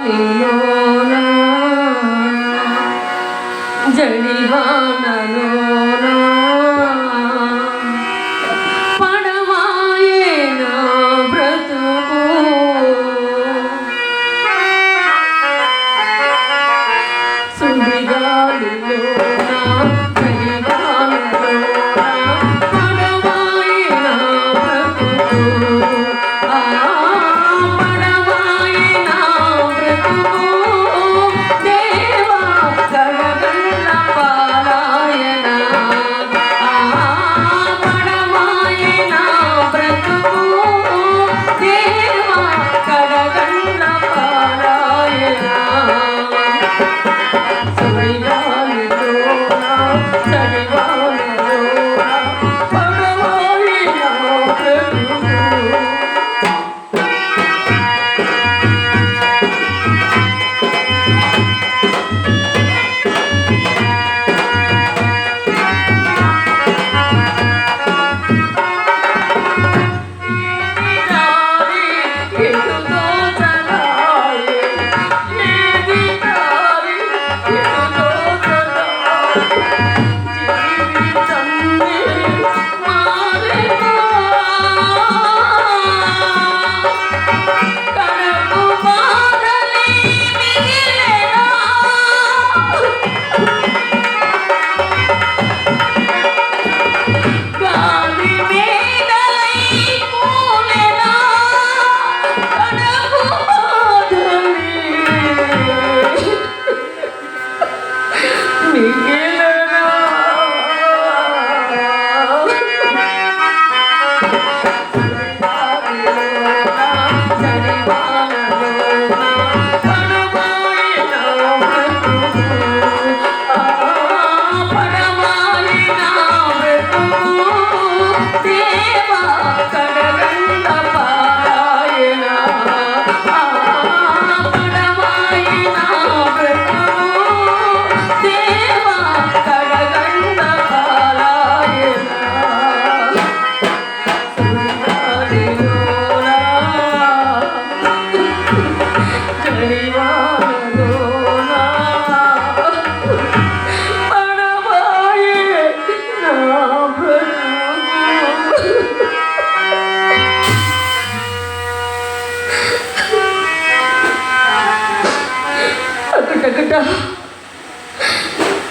సుడిగాలిలోన జడివానలోన పడవాయేన బ్రతుకు సుడిగాలిలోన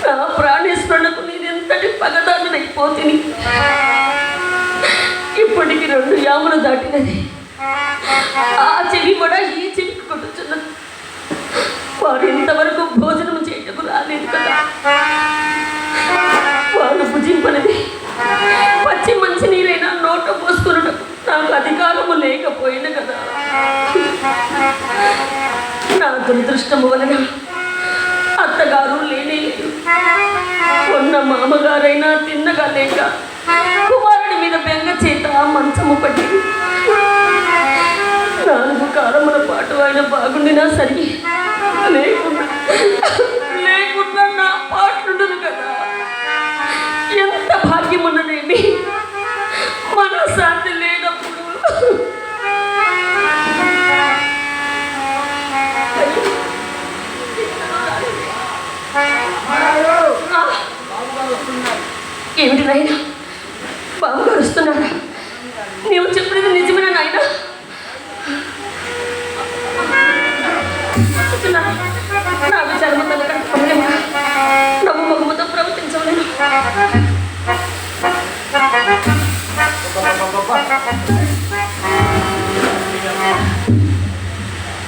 నా ప్రాణేశ్వరులకు నేనెంతటి పగదాన్నైపోతుంది. ఇప్పటికి 2 యాములు దాటినది. ఆ చెవి కూడా ఈ చెవికి కొట్టుచున్నది. వారు ఇంతవరకు భోజనం చేయటకు రాలేదు కదా. వారు భుజింపనిది పచ్చి మంచి నీరైనా నోట పోసుకున్నటకు నాకు అధికారము లేకపోయిన కదా. నా దురదృష్టము వలన అత్తగారు లేనే లేదు. కొన్న మామగారైనా తిన్నగా లేక కుమారుడి మీద బెంగ చేత మంచము పట్టి 4 కాలముల పాటు ఆయన బాగుండినా సరి లేకుండా నా పాటుండను కదా. ఎంత భాగ్యం ఉన్నదేమి మనశ్శాంతి లేనప్పుడు. ఏమిటి నాయన, బాబుగారు వస్తున్నారా? నీవు చెప్పినది నిజమేనా నాయన? నా విచారము నవ్వు మగుమతో ప్రవర్తించవలేను.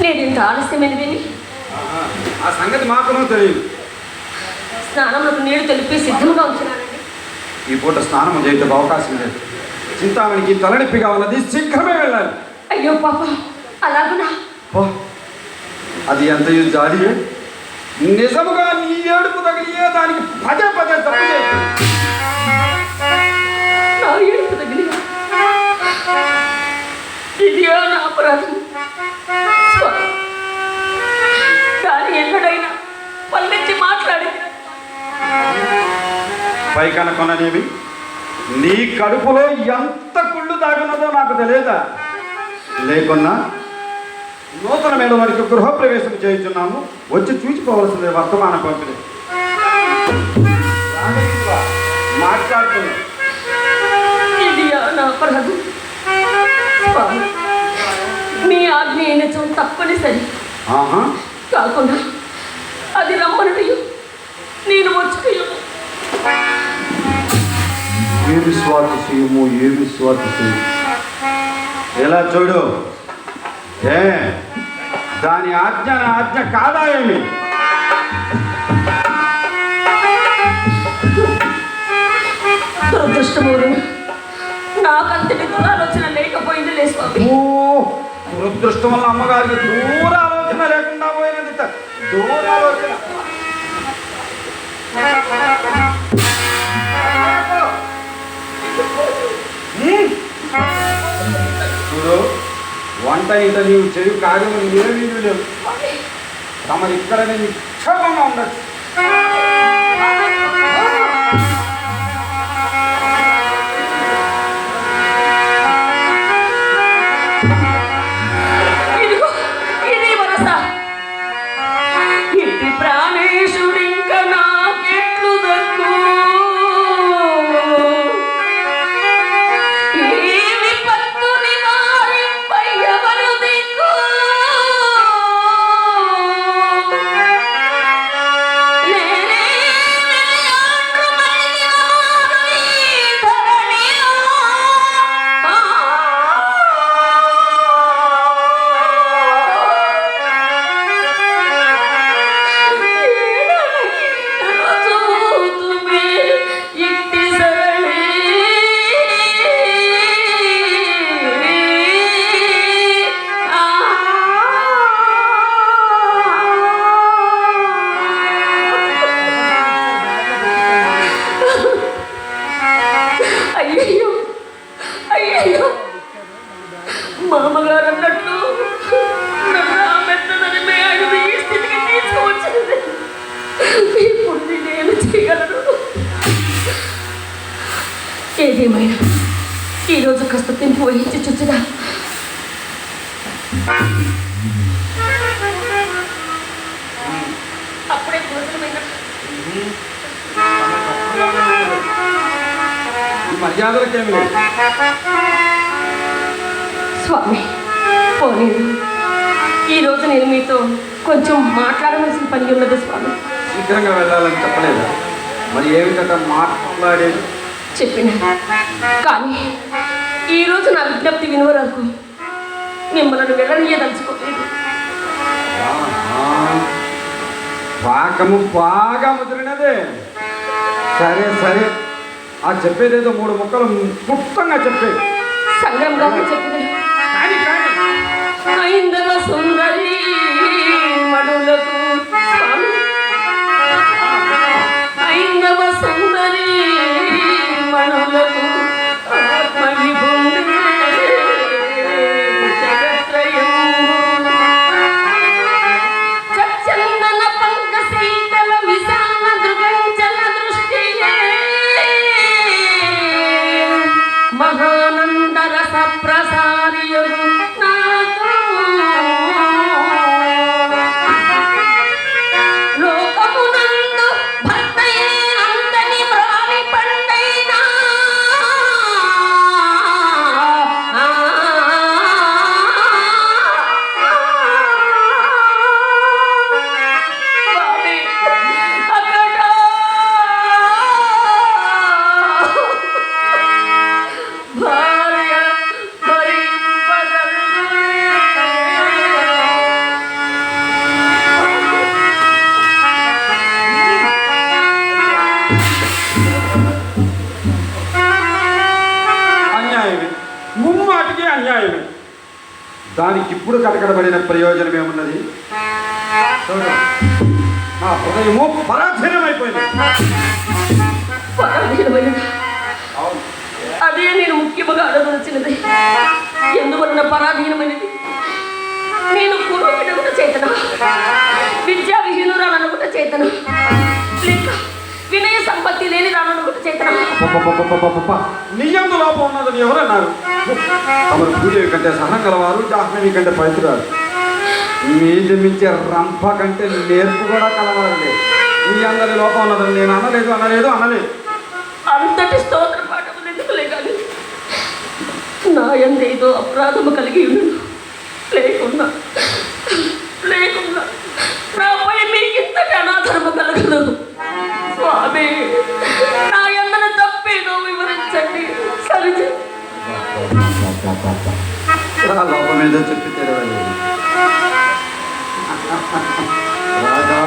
నేను ఇంత ఆలస్యమైనదేమి? ఆ సంగతి మాత్రం తెలియదు. స్నానంలోకి నీళ్లు తెలిపి సిద్ధంగా ఉంచున్నానండి. ఈ పూట స్నానం చేయటం అవకాశం లేదు. చింతామణికి తలనొప్పిగా ఉన్నది, శీఘ్రమే వెళ్ళాలి. అయ్యో పాప, అలాగునా? అది ఎంత జాలియే. నిజముగా నీ ఏడుపు తగిలియే దానికి పదే పదే తప్పు చేయాలి. నా ఏడుపు తగిలి ఇది నా అపరాధం. కానీ ఎన్నడైనా పల్లెత్తి మాట్లాడి పైకనకొననేవి నీ కడుపులో ఎంత కుళ్ళు దాగున్నదో నాకు తెలియదా? లేకున్నా నూతనమైన వారికి గృహప్రవేశం చేయించున్నాము. వచ్చి చూసుకోవాల్సిందే వర్తమాన పంపిణీ. మాట్లాడుతున్నాం. ఇది నా అపరాధం. స్వామి, మీ ఆజ్ఞ అయినచో తప్పనిసరి. కాకుండా అది రమ్మనటయు నేను వచ్చుటయు. ఏమి స్వాతిశయము, ఏమి స్వాతిశయము. ఎలా చూడు, దాని ఆజ్ఞ నా ఆజ్ఞ కాదా ఏమి? దురదృష్టమూరు, నాకంతటి దురాలోచన లేకపోయిందిలే స్వామి. దురదృష్టం వల్ల అమ్మగారికి దూరాలోచన లేకుండా పోయినది. దూరాలోచన చూడు, వంట ఇంట నీవు చెవి కాగమని ఏమీ లేవు. తమరు ఇక్కడ నిక్షేపంగా ఉండొచ్చు. ఇది వరస. ఇది ప్రాణేశుడు ఇంకా నాకెట్లు దక్కు. మామగారు అన్నట్లు మెత్తదని ఆయన ఈ స్థితికి తీసుకువచ్చింది. ఇప్పుడు నేనేమి చేయగలను? ఏదేమైనా ఈరోజు కాస్త తింపు వహించి చుచ్చుదా. అప్పుడే భోజనమైన మర్యాదలకేమి లేదు. స్వామి, పోనీ ఈరోజు నేను మీతో కొంచెం మాట్లాడవలసిన పని ఉన్నది స్వామి. శీఘ్రంగా వెళ్ళాలని చెప్పలేదు. మరి ఏమిటంటే మాట్లాడేది చెప్పిన, కానీ ఈరోజు నా విజ్ఞప్తి వినవరకు మిమ్మల్ని వెళ్ళనీయదలుచుకోలేదు. పాకము బాగా ముదిరినదే. సరే సరే, ఆ చెప్పేదేదో 3 ముక్కలు క్లుప్తంగా చెప్పేది. సంగ్రామ్ గారు చెప్పిన ఐందవ సుందరి మనులకు స్వామి, ఐందవ సుందరి మనులకు ఆత్మవిభూమి జగత్రయం చచ్చందన పంక శీతల విశాల దృగంచల దృష్టియే మహానంద రస ప్రసారియు అన్యాయమే. దానికి ఇప్పుడు కటకడబడిన ప్రయోజనం ఏమున్నది? నా హృదయము పరాధీనమైపోయింది. అదే నేను ముఖ్యముగా అడగవలసినది. ఎందువలన పరాధీనమైనది? నేను పూర్వకుడు చేతన, విద్యా విహీనురాలనుకుంట చేతన, లేక వినయ సంపత్తి లేని రానుకుంట చేతన. నియందు లోపం ఉన్నదని ఎవరన్నారు? తమరు పూజ కంటే సహనం గలవారు, జాహ్నవి కంటే పవిత్రారు. మీది మించే రంప కంటే నేర్పు కూడా కలవాలి. మీ అందరి లోపం ఉన్నదని నేను అనలేదు. అంతటి స్తోత్ర పాఠములు ఎందుకులే కానీ నా యందేదో అపరాధము కలిగి ఉన్నాను. లేకున్నా నాపై మీకు ఇంతటి అనాదరము కలగదు. స్వామి, నా యందన తప్పేదో వివరించండి. సరిచే లోపం ఏదో చెప్పి తెరవాలి. రాజా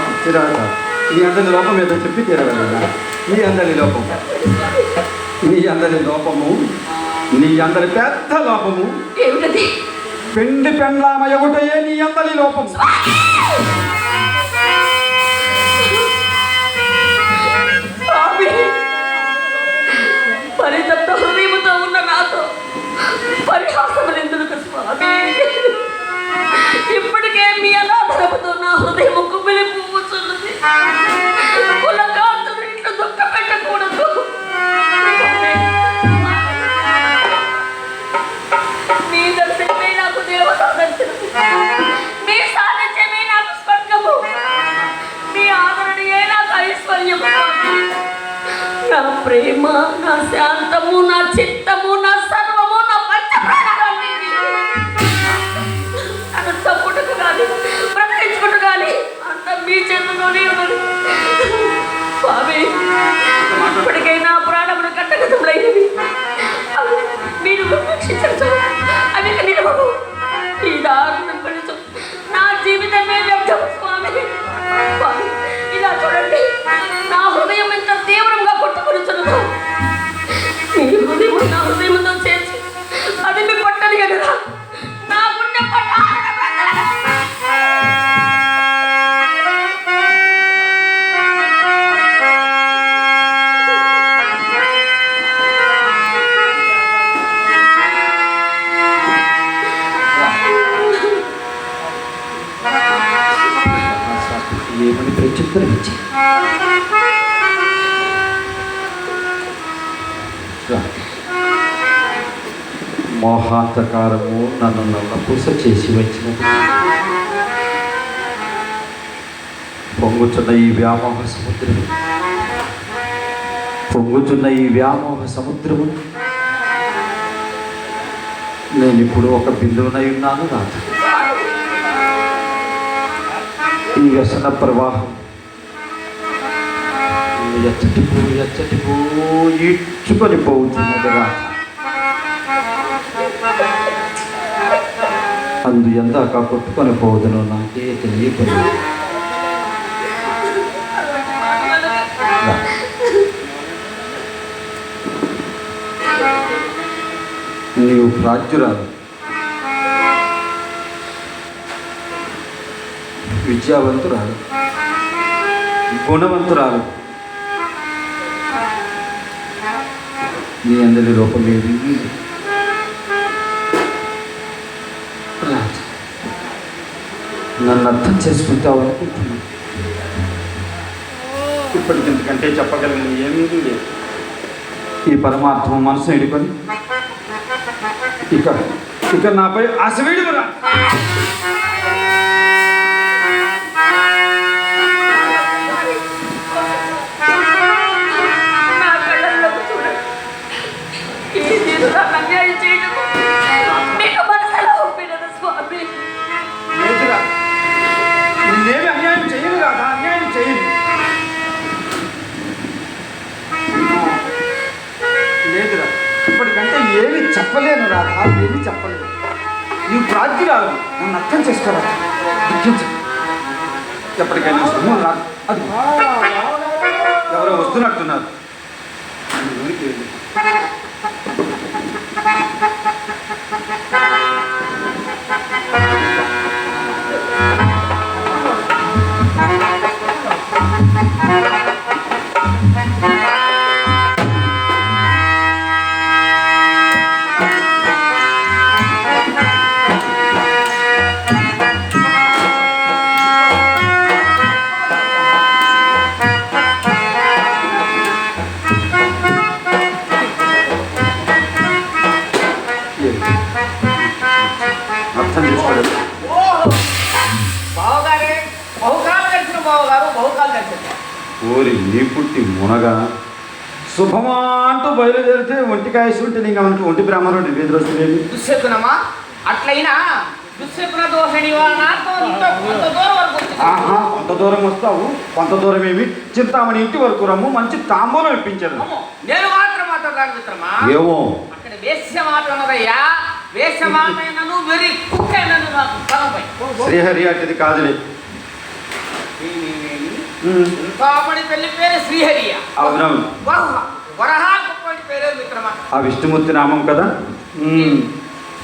పిచ్చిరాజా, మీ అందరి లోపం ఏదో చెప్పి తెరవాలి. మీ అందరి లోపము, నీ అందరి పెద్ద లోపము ఏమిటది? పెండి పెండ్లామయగుటయే నీ అందరి లోపం. పరితప్త హృదయముతో ఉన్న నాతో పరిహాసములెందుకు స్వామి? ఇప్పటికే మీ అనాథరముతో నా హృదయం కుమిలి పువ్వుచున్నది. కులకాంతులు ఇట్లా దుఃఖ పెట్టకూడదు. మీ దర్శనమే నాకు దేవతా దర్శనము, మీ సాన్నిధ్యమే నాకు స్వర్గము, మీ ఆదరణయే నాకు ఐశ్వర్యము. నా ప్రేమ, నా శాంతము, నా చిత్తము, నా సర్వము, నా పంచప్రాణాలన్నీ నన్ను తప్పుటకు కానీ బ్రతికించుకుంటూ కానీ అంత మీ చేతుల్లోనే ఉన్నది. స్వామి, ఇప్పటికైనా ప్రాణములు కట్టగతములైనవి. మీరు రక్షించచ్చు. అవి నిలవవు. ఈ దారుణం పడుచు నా జీవితమే వ్యర్థము. స్వామి, ఇలా చూడండి, నా హృదయం ఎంత తీవ్రంగా కొట్టుకొనిచున్నదో. మీ హృదయం నా హృదయంతో చేర్చి అది మీ పట్టని కదా నా గుండె ఏమని ప్రత్యుత్తరం ఇచ్చి మోహాంతకారము నన్ను నల్లపూస చేసి వచ్చినది. పొంగుచున్న ఈ వ్యామోహ సముద్రము నేను ఇప్పుడు ఒక బిందువునై ఉన్నాను. రాదు ఈ వ్యసన ప్రవాహం ఎచ్చటిపో ఈడ్చుకొని పోతున్నది. రాత అందు ఎందాక కొట్టుకొని పోదును నాకే తెలియదు. నీవు ప్రాజ్యురాలు, విద్యావంతురాలు, గుణవంతురాలు. నీ అందరి లోపమేది రాజు, నన్ను అర్థం చేసుకుంటావు అనుకుంటున్నాను. ఇప్పటికి ఇంతకంటే చెప్పగలిగింది ఏమీ లేదు. ఈ పరమాత్మ మనసును ఎడుకొని ఇక నాపై అసవేడురా. అన్యాయం చేయడం మీకు మనసులో ఒప్పినది స్వామి. లేదురా, నిన్నేమి అన్యాయం చేయను రాదా, అన్యాయం చేయను. లేదురా, ఇప్పటికంటే ఏమి చెప్పలేను రాదా, ఏమి చెప్పలేదు. నీవు ప్రాజ్ఞరాలు, నన్ను అర్థం చేసుకోరా, దుఃఖించు. ఎప్పటికైనా సమయం రాదు. అది ఎవరో వస్తున్నట్టున్నారు. బావ గారు బహుకాలు తెచ్చారు. ఓరి నీ పుట్టి మునగా శుభమా అంటూ బయలుదేరితే ఒంటికాయ ఉంటే నీకు మనకి ఒంటి బ్రాహ్మణుడు ఎదురొస్తుంది. దుశ్శకునమా అట్లయినా దుశ్శకున దోష నివారణార్థం నీతో కొంత దూరం వరకు వచ్చింది. ఆహా, కొంత దూరం వస్తావు, కొంత దూరం ఏమి చింతామణి ఇంటి వరకు రమ్ము, మంచి తాంబూలం ఇప్పించారు. అమ్మో, నేను మాత్రం మాట్లాడాలి మిత్రమా. ఏమో అక్కడ వేశ్య మాట ఉన్నదయ్యా. వేశ్య మాటైనను వెరీ కుక్ అయినను నాకు పదంపై శ్రీహరి అటుది కాదులే. ఇంకాపడి పెళ్లి పేరు శ్రీహరియ. అవునవును, వరహా గొప్పటి పేరే మిత్రమా. ఆ విష్ణుమూర్తి నామం కదా.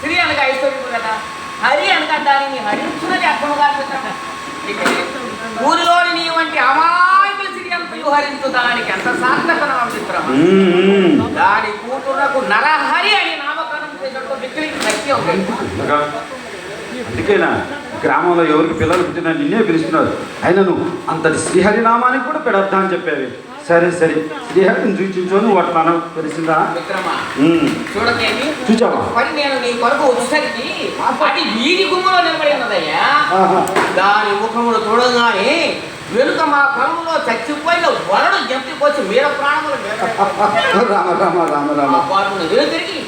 శ్రీ అనగా ఐశ్వర్యము కదా, హరి అనగా దానిని హరించున్నది అర్థము కాదు మిత్రమా. ఊరిలోని నీ వంటి అమాయకుల సిరి అంతయు హరించు దానికి ఎంత సార్థకన మిత్రమా. దాని కూతురులకు నరహరి అని నామకరణం చేసినట్టు విక్రికి శక్తి ఉంటుంది. అందుకేనా గ్రామంలో ఎవరికి పిల్లలు పుట్టినా నిన్నే పిలుస్తున్నారు. అయినను అంతటి శ్రీహరి నామానికి కూడా పెడద్దా అని చెప్పేవి. సరే సరే, శ్రీహరిని సూచించు వాటి మనం తెలిసిందా మిత్రమా. చూడకేమి చూచావా? మరి నేను నీ కొరకు వచ్చేసరికి అది వీధి గుమ్మలో నిలబడి ఉన్నదయ్యా. దాని ముఖమును చూడగానే వెనుక మా కలములో చచ్చిపోయిన వరడు జంపికొచ్చి మీద ప్రాణములు రామ రామ రామ రామ తిరిగి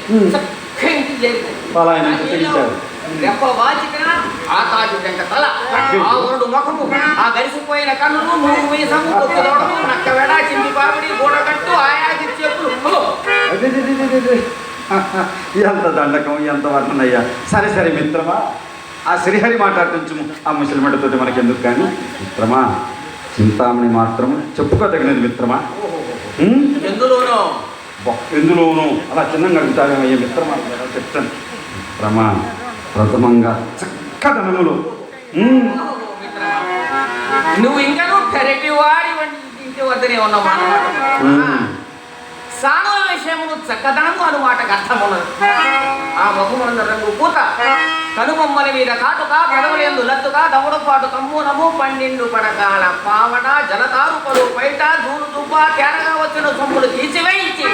ఇంటికి చేరింది. రెప్ప వాచిక ఆకాశు వెంట తల, ఆ వరుడు ముఖము, ఆ గరిసిపోయిన కన్నులు, నువ్వు మీసము, కొద్దిదోడము, నక్క వెడ, చింది పాపిడి, గూడకట్టు, ఆయాది చెప్పులు. ఎంత దండకం, ఎంత వర్ణనయ్యా. సరే సరే మిత్రమా, ఆ శ్రీహరి మాట్లాడుతుంచు. ఆ ముసలిమెడతోటి మనకెందుకు కానీ మిత్రమా, చింతామణి మాత్రము చెప్పుకోదగినది మిత్రమా. ఎందులోనూ అలా చిన్నంగా అడుగుతావేమయ్యా మిత్రమా. చెప్తాను మిత్రమా, ప్రథమంగా చక్కదనములు. నువ్వు ఇంకా పెరటి వాడి ఇంటి వద్దనే ఉన్నావు అన్నమాట. సానుల విషయమును చక్కదనము అనుమాటకు అర్థమున్నది. ఆ ముఖమున రంగు పూత, కనుబొమ్మల మీద కాటుక, పెదవులందు లత్తుగా, దవుడు పాటు కమ్మునము, పన్నెండు పడకాల పావడ, జలతారు పలు బయట, దూరు దుబ్బ, తేరగా వచ్చిన సొమ్ములు తీసివేయించి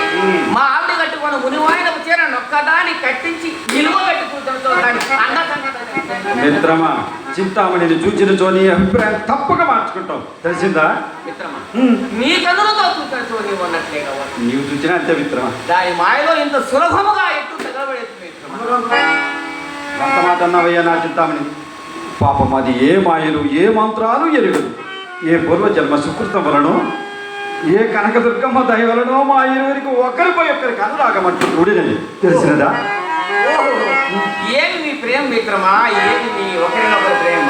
మా ఆవిడ కట్టుకొని మునివాయిన చీర నొక్కదాన్ని కట్టించి నిలువ పెట్టుకుంటుందో దాన్ని మిత్రమా, చింతామణిని చూచిన చోని అభిప్రాయం తప్పక మార్చుకుంటాం, తెలిసిందా మిత్రమా. నీ కన్నులతో చూసిన చోని ఉన్నట్లే కావాలి. నీవు చూసినా అంతే మిత్రమా. దాని మాయలో ఇంత సులభముగా ఎత్తు తగలబడేది మిత్రమా. అంత మాట అన్నావయ్యా నా చింతామణి. పాపం అది ఏ మాయలు, ఏ మంత్రాలు ఎరుగదు. ఏ పూర్వజన్మ సుకృతం వలనో, ఏ కనకదుర్గమ్మ దయ వలనో మా ఇరువురికి ఒకరిపై ఒకరికి అనురాగమంటూ కూడినది, తెలిసినదా. ఏమి మీ ప్రేమ మిత్రమా, ఏమి మీ ఒకరినొకరి ప్రేమ.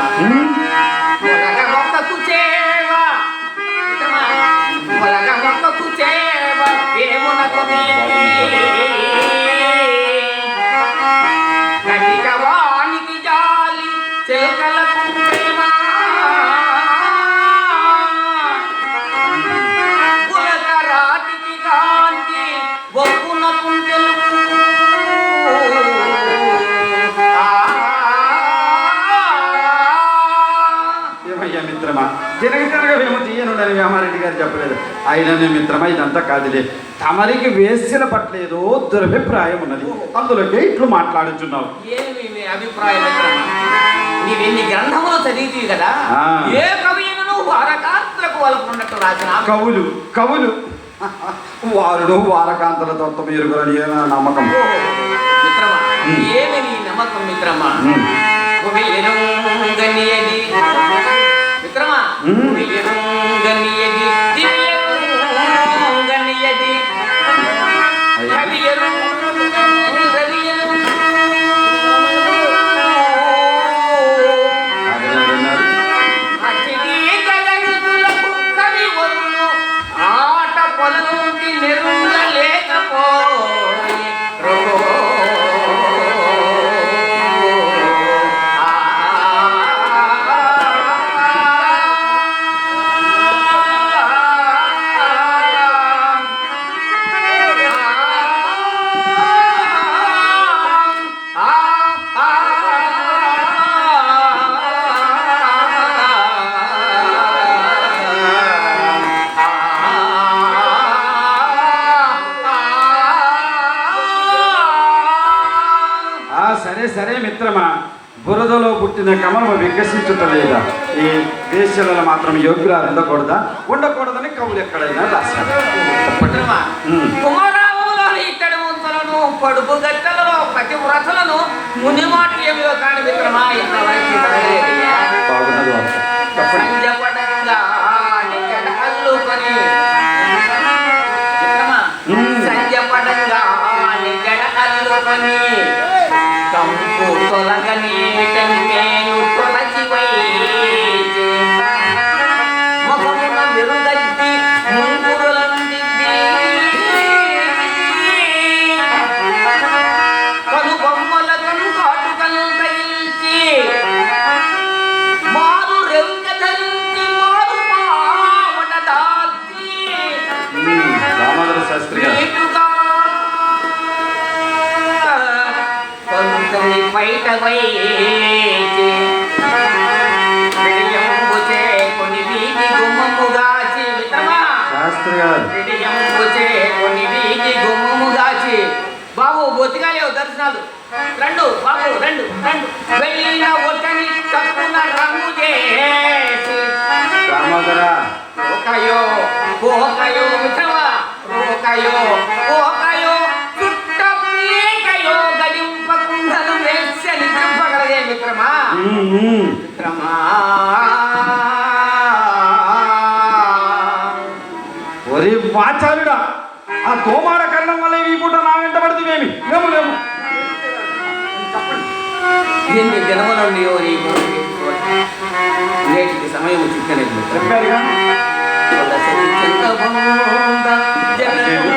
కటికవానికి జాలి చెల్కలకు ప్రేమ, గులకరాటికి కాంతి బొక్కునకు తెలుపు. ఏమయ్యా మిత్రమా, తినగవేమో తీయనుండని వ్యామారెడ్డి గారు చెప్పలేదు. అయిననే మిత్రమా, ఇదంతా కాదులే. తమరికి వేసిన పట్ల ఏదో దురభిప్రాయం ఉన్నది, అందులోకి ఇట్లు మాట్లాడుచున్నావు. ఏమి మీ అభిప్రాయం మిత్రమా? నీవెన్ని గ్రంథములు చదివితీ కదా, ఏ కవియను వారకాంతలకు వలకున్నట్టు రాసిన కవులు కవులు వారుడు వారకాంతల తత్వం ఎరుగురని నమ్మకం. మిత్రమా, ఏమి నీ నమ్మకం మిత్రమా? మిత్రమా, ఆట పొలంకి నెరుగలేకపోయి పుట్టిన కమలము వికసించుటలేదా? ఈ దేశాలలో మాత్రం యోగ్యురాలు ఉండకూడదా? ఉండకూడదని కవులు ఎక్కడైనా రాశారు. మిత్రమా, కుమారావులోని ఇత్తడి ముంతలను పడుపు గట్టలలో పతివ్రతలను ముని మాట ఏమిలో కాని మిత్రమా ఇంతవరకు జరగలేదయ్యా. బాగున్నది వార్త. చెప్పండి. సంజపడంగా నిజడ అల్లుకొని మిత్రమా, సంజపడంగా నిజడ అల్లుకొని కంపు తొలగని టెంగేను తొలచి వైచి ముఖమున మెరుగద్ది ముంగురులందిద్ది కను బొమ్మలకను కాటుకలు తగిల్చి మారు రెవ్వ ధరించి మారు పావట దాల్చి దామోదర శాస్త్రి గారు. నీటుగా కొంతని బయట వైచి విడియంబుచే కొన్ని వీధి గుమ్మముగాచి మిత్రమా, శాస్త్రి గారు. విడియంబుచే కొన్ని వీధి గుమ్మముగాచి బాబు బొత్తిగా లేవు దర్శనాలు. రెండు బాబు రెండు రెండు వెళ్ళిన ఒట్టని తప్పున రంగు చేసి దామోదర రోకయో పోకయో మిత్రమా, రోకయో పోకయో చుట్ట పీకయో గడింపకుండలు వేసి నిద్రింపగలగే మిత్రమా. మిత్రమా ఒరే వాచాలుడా, ఆ తోమార కరణం వల్ల ఈ పూట నా వెంట పడుతుందేమి? లేము లేము. ఎన్ని జన్మలండి నేటికి సమయం చిక్కలేదు మిత్రమా. చెప్పారుగా. తులసి చంద్రబృంద జగద్గురు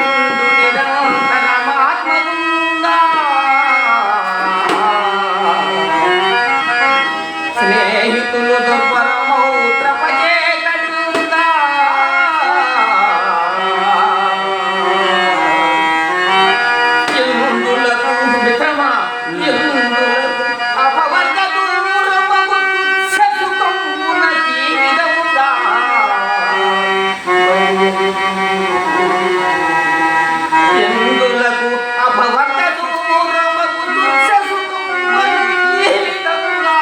నిరంతరమాత్మబృంద స్నేహితులు దుర్భరమౌత్రపచేతడుంద ఎందులకు మిత్రమా, ఎందులకు అపవర్గ దూరమగు తుచ్చ సుఖమున జీవితముగా ఎందులకు అపవర్గ దూరమగు తుచ్చ సుఖమున జీవితముగా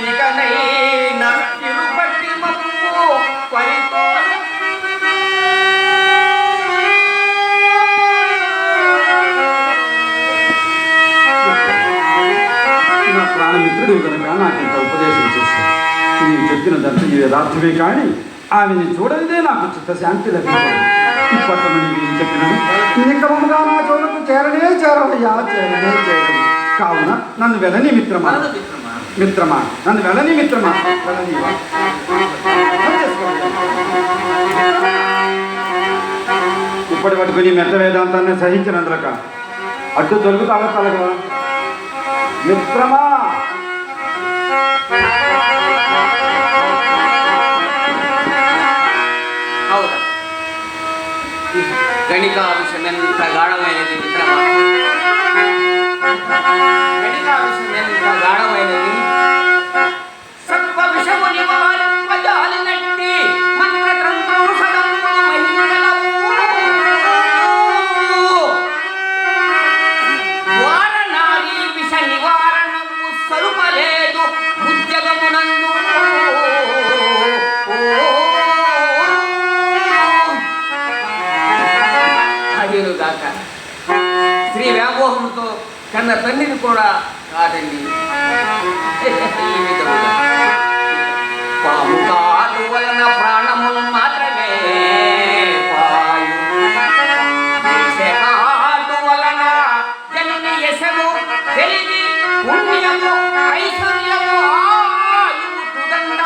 ఇకనైనా ఇరుపట్టి మమ్ము పరితోష నా ప్రాణమిత్రుడు కనుక నాకు ఇంత ఉపదేశం చేశాడు. నీవు చెప్పినదంతా ఈ యథార్థమే కానీ ఆమెని చూడనిదే నాకు చిత్తశాంతి లభించదు. ఇప్పట్లో నీవు ఏం చెప్పినను నికమముగా నా చోరకు చేరనే చేరవయ్యా, చేరనే చేరదు. కావున నన్ను వెళ్ళని మిత్రమా, మిత్రమా, మిత్రమా నన్ను వెళ్ళని మిత్రమా, వెళ్ళనీవా? ఇప్పటి వరకు నీ మెత్త వేదాంతాన్ని సహించినందులక అడ్డు దొరుకుతావా తలగా మిత్రమా? అవునా గణికా విషయం ఎంత గాఢమైనది మిత్రమా, గణికా విషయం ఎంత గాఢమైనది. సర్వ విషము నివారింపజాలినట్టి మంత్రతంత్రౌషధము మహిమగలవు. వారణాలి విష నివారణము స్వరూపలేదు ఉద్యగమునందు. అదేనుగాక శ్రీ వ్యామోహంతో కన్న తండ్రిని కూడా కాదండి. ఈ విధముగా పాము కాటు వలన ప్రాణములు మాత్రమే పాయు, కాటు వలన జనుని యశము తెలివి పుణ్యము ఐశ్వర్యము ఆయువు తుదండ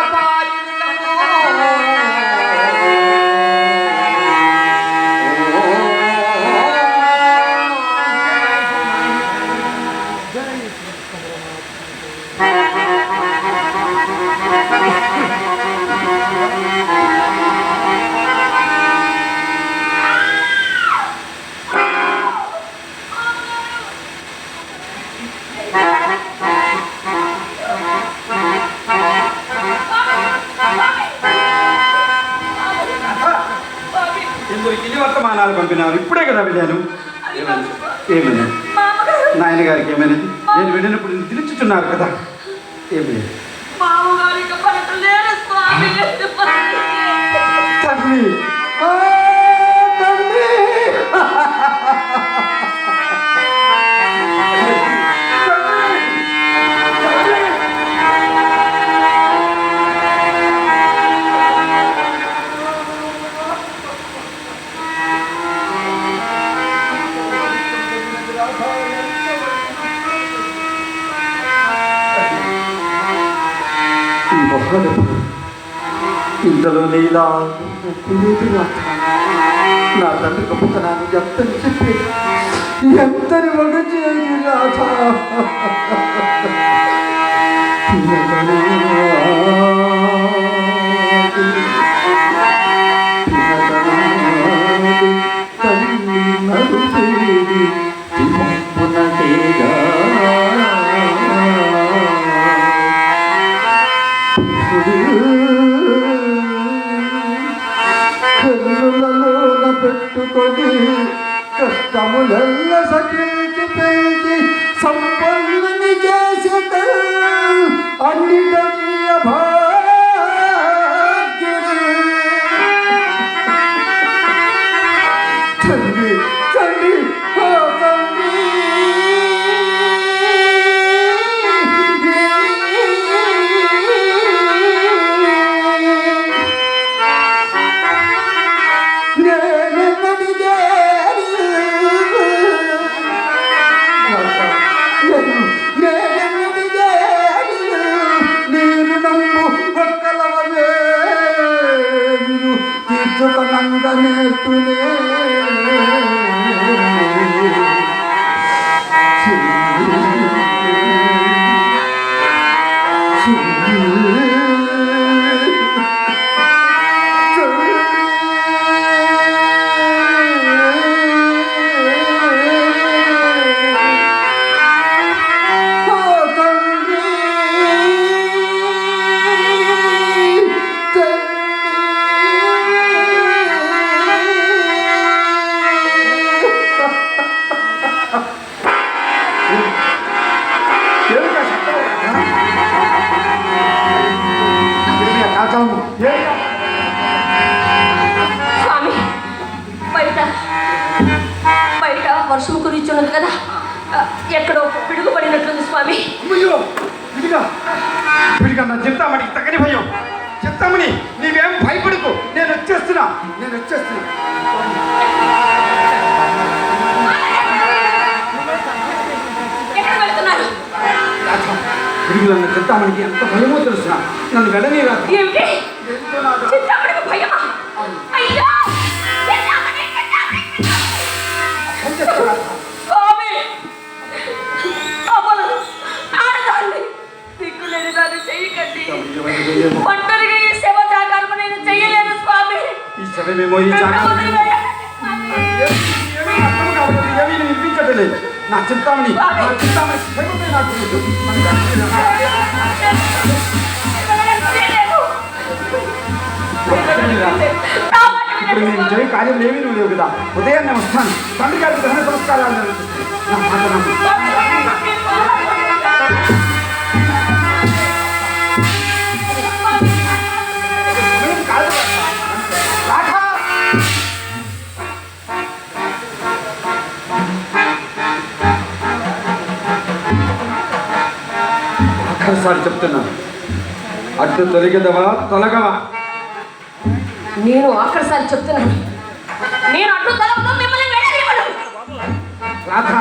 ఇందుకు ఇది వర్తమానాలు పంపినారు. ఇప్పుడే కదా వెళ్ళాను. ఏమని? మా అమ్మగారు నాయన గారికి ఏమైనది? నేను వెళ్ళినప్పుడు నిద్రించుతున్నారు కదా. ఏమి లేదు. మామగారికి పడతలేరు స్వామి. తండ్రి, ఆ, తండ్రి. ఇంతలో నీలా నా తండ్రి గొప్పతనాన్ని ఎంతని చెప్పి ఎంతని ఒక చేసి రాధా. కన్నులలోన పెట్టుకొని కష్టములెల్ల సఖించి పెంచి సంపన్నుని చేసేట అన్నిటనీయ భాగ్యుడు. తండ్రి, తండ్రి, ఓ తండ్రి. స్వామి, బయట బయట వర్షం కురిచున్నది కదా, ఎక్కడో పిడుగుపడినట్లుంది స్వామి. విడిగా నా చింతామణికి తగ్గని భయం. చింతామణి, నీవేం భయపడుకు, నేను వచ్చేస్తున్నా. ఎక్కడ వెళ్తున్నారు? విడుగులన్న చింతామణికి ఎంత భయమో తెలుసునా. నన్ను వెళ్ళని రాదు. ఏమిటి? చింతామణికి భయమా? అయ్యో! స్వామి, అమలు ఆడదాన్ని దిక్కులేని దాన్ని చెయ్యకండి. ఒంటరిగా ఈ సేవ జాగారం నేను చెయ్యలేను స్వామి. ఈ శవమేమో ఈ ఏమీ వినిపించట్లేదు. నా చింతామణి, శవమే నాకు తెలుసు. ఇప్పుడు నేను చేయ కార్యం ఏమీ నువ్వు లేవు కదా. ఉదయాన్నే వస్తాను. తండ్రి గారికి దహన సంస్కారాలు నిర్వహిస్తాను. నా మాట నమ్ము. ఆఖరిసారి చెప్తున్నాను, అడ్డు తొలగదవా తొలగవా? నేను ఆఖరిసారి చెప్తున్నాను, నేను అడ్డు తలపడం మిమ్మల్ని వెళ్ళనివ్వను. రాధ,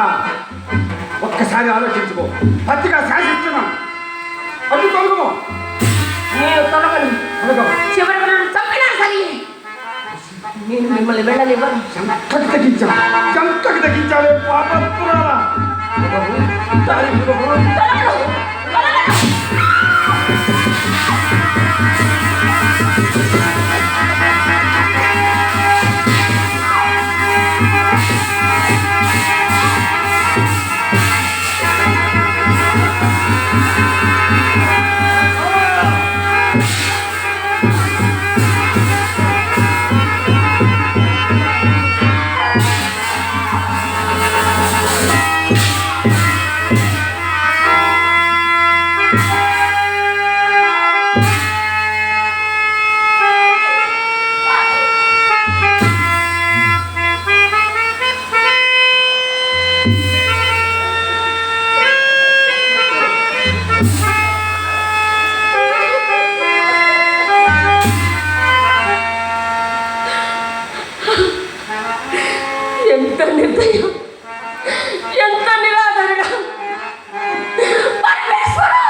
ఒక్కసారి ఆలోచించుకో. పత్రిక శాసిస్తున్నాను. అడ్డు తొలగము. నేను తొలగను. చివరికి నన్ను చంపినా సరే నేను మిమ్మల్ని వెళ్ళనివ్వను. చంకకి తగ్గించాలి పాపత్తురాలా. ఎంత నిర్దయం, ఎంత నిరాదరణ! పరమేశ్వరా!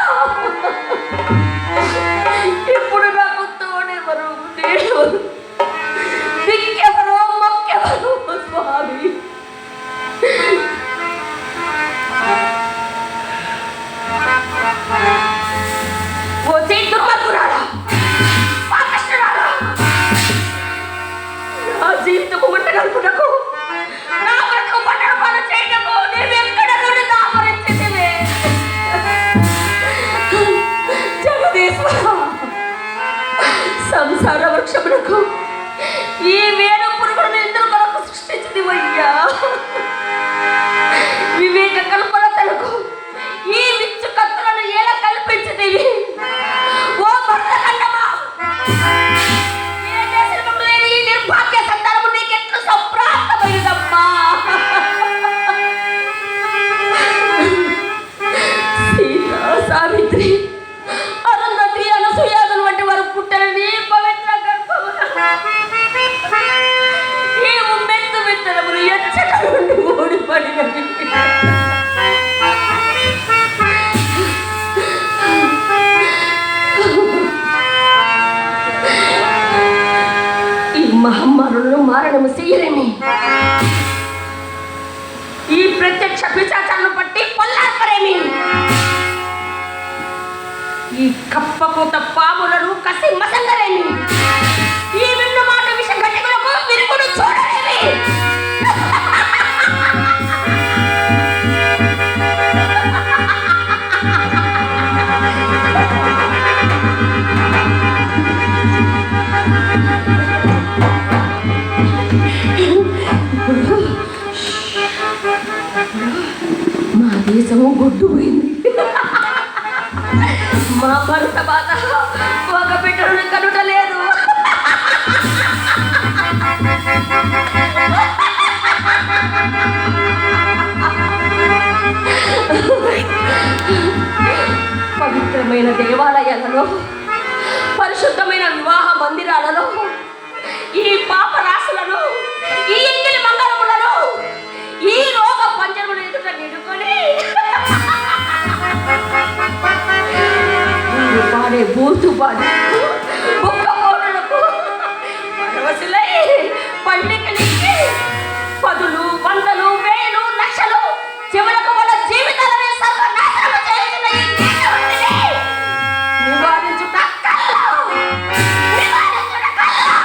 ఇప్పుడు నాకు తోడెవరు, నేనెవరు, దిక్కెవరో మొక్కెవరో స్వామి. వచ్చే దుర్మార్గురాలా, పాపిష్ఠురాలా, నా జీవితము మంటగలుపుటకు, నా బ్రతుకు పట్టణ పాలు చేయటకు నీవెక్కడ నుండి దాపరించితివే? జగదీశ్వర, సంసార వృక్షమునకు ఈ వేణు పురుగులను ఎందుకు కొరకు సృష్టించితివయ్యా? వివేక కల్పనతలకు ఈ విచ్చు కత్తులను ఎలా కల్పించితివి? ఓ భర్తఖండమా, ఏ దేశముకు లేని ఈ నిర్భాగ్య సంతానము నీకెట్లు సంప్రాప్తమైనదమ్మా? సీత, సావిత్రి, అరుంధతి, అనసూయాదులు వంటి వారు పుట్టరని పవిత్ర గర్భమున ఈ ఉమ్మెత్తు విత్తనములు ఎచ్చట నుండి ఓడిపడినవి. ఈ మహమ్మారులను మారణము చేయలేని ఈ ప్రత్యక్ష పిశాచాలను పట్టి పొల్లార్పరేమి, ఈ కప్పకూత పాములను కసి మసంగరేమి, ఈ విన్ను మాట విష గట్టికులకు విరుగుడు చూడలేమి. మా దేశము గుడ్డుపోయింది. మా భర్త బాధ ఒక బిడ్డను కనుటలేదు. పవిత్రమైన దేవాలయాలలో, పరిశుద్ధమైన వివాహ మందిరాలలో ఈ పాప రాశులను, ఈ ఎంగిలి మంగళములను, ఈ రోగ పంజరములు ఎదుట నిడుకొని పాడే బూతు పాటలకు, బుక్క పోటలకు పరవశులై పండితులకి పదులు, వందలు, వేలు, లక్షలు చివరకు వాళ్ళ జీవితాలనే సర్వనాశనం చేసిన ఈ దేశవృత్తిని నివారించుట కల్లా, నివారించుట కల్లా.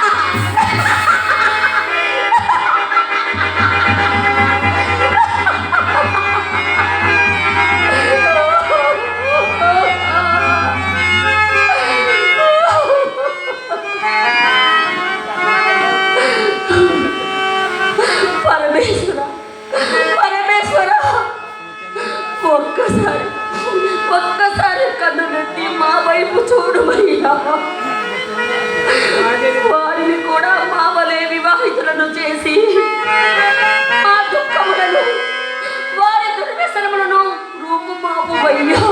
పరమేశ్వర, పరమేశ్వర, ఒక్కసారి ఒక్కసారి కన్నులెత్తి మా వైపు చూడమయ్యా. వారిని కూడా మా వలె వివాహితులను చేసి ఆ దుఃఖములను, వారి దుర్వ్యసనములను రూపుమాపు అయ్యా,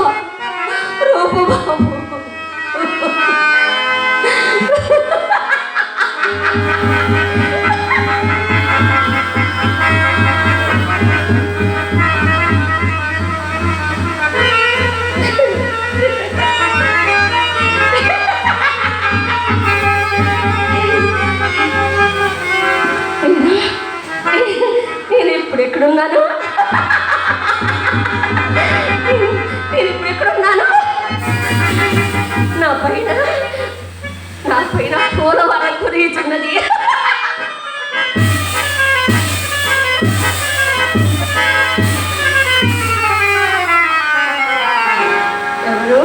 రూపుమాపు. నేను ఇప్పుడు ఎక్కడున్నాను? నేను ఇప్పుడు ఎక్కడున్నాను? నా పైన పోలవరం కురిచున్నది. ఎవరు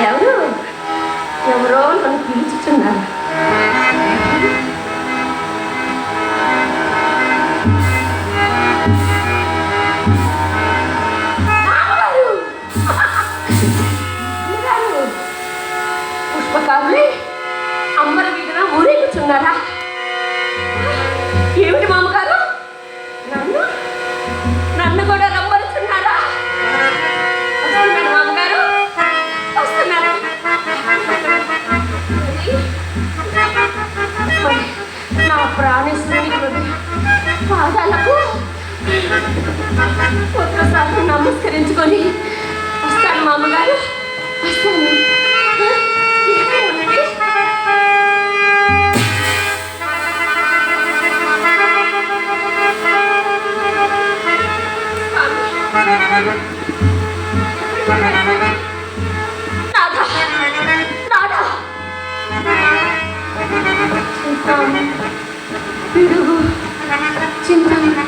ఎవరు ఎవరో నన్ను పిలుచుతున్నారు. మామగారు ఒక్కసారి నమస్కరించుకొని వస్తాను మామగారు, వస్తాను. ఇక్కడే ఉండండి. రాధా, రాధా. చింతామణి, పిడుగు, చింతామణి.